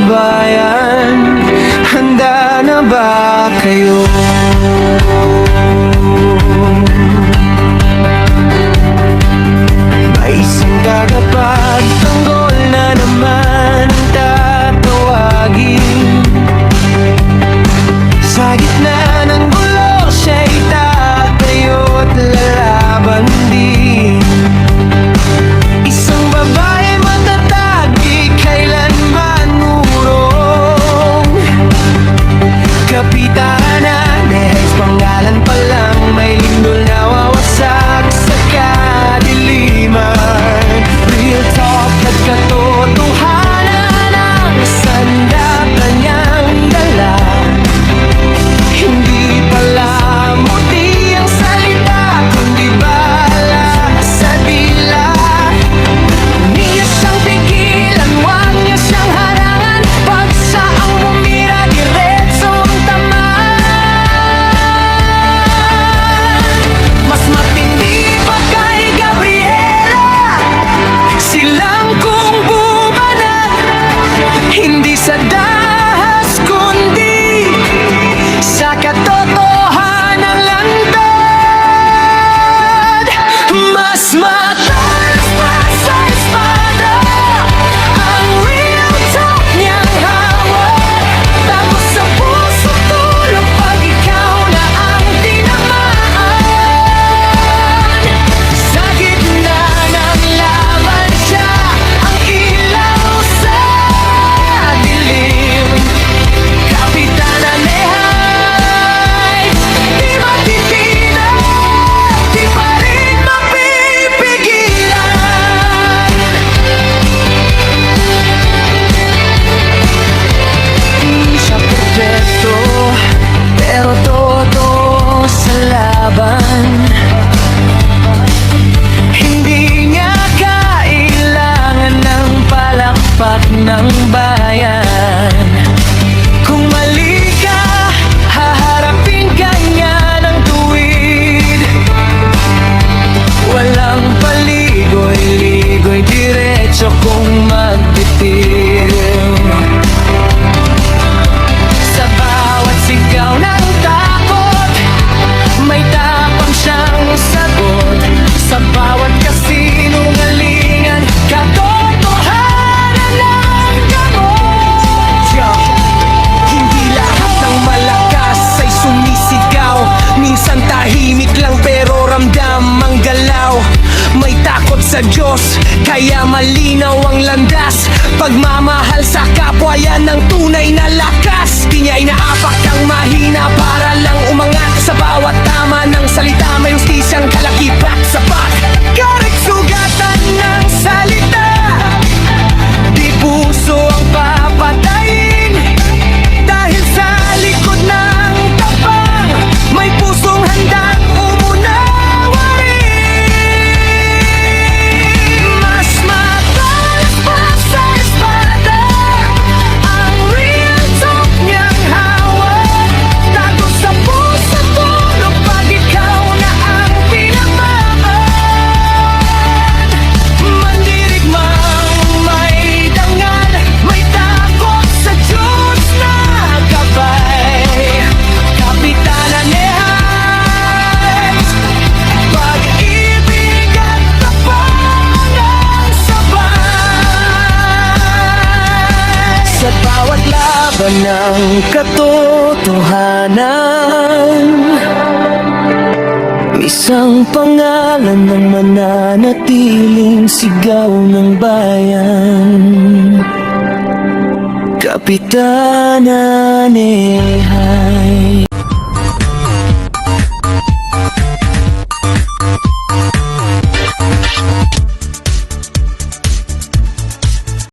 bayan, handa na ba kayo? May isang gagapag tanggol na naman ang tatawagin. Sa gitna ng gulo siya'y tatayo at lalaban din. Isang babae matatag, di kailanman urong. Kapitana, dahil pangalan pa lang may lindol na wawasak sa kadiliman. Real talk at katotohanan ang sandapan niyang dala. Hindi pala muti ang salita, kundi bala sa dila. Niya siyang pigilan, huwag niya siyang harangan. Pag saang bumira, diretso ang tamaan. Mas matindi pa kay Gabriela, silang kung bumanat. Hindi sa dahas, kundi sa katotohanan lantad. Mas matalas pa sa espada ang real talk niyang hawak. Tapos sa puso tulog pag ikaw na ang tinamaan. Sa gitna ng laban siya ang ilaw sa dilim. Kapitana Nehay, di matitinan, di pa rin mapipigilan. Di siya perfecto, pero todo sa laban. Hindi niya kailangan ng palakpak ng bayan. Kung mali ka, haharapin ka niya ng tuwid. Walang paligoy-ligoy, diretso kung magbitin. Sa bawat sigaw ng takot, may tapang siyang sagot. Sa bawat kasinungalingan, katotohanan ang gamot. Hindi lahat ng malakas ay sumisigaw. Minsan tahimik lang pero ramdam ang galaw. May takot sa Diyos, kaya malinaw ang landas. Pagmamahal sa kapwa, yan ang tunay na lakas. Di niya inaapak ang mahina para lang umangat. Sa bawat tama ng salita, may hustisyang kalakipak. Sapat, correct sugatan ng salita. Di puso ang papatayin, dahil sa likod ng tapang may pusong handang umunawarin. Mas matalas pa sa espada ang real talk niyang hawak. Tago sa puso tulog pag ikaw na ang tinamaan. Mandirigmang may dangal, may takot sa Diyos na gabay. Kapitana Nehay, pag-ibig at tapangan sabay. Sa bawat laban ng katotohanan, isang pangalan ng mananatiling sigaw ng bayan. Kapitana Nehay.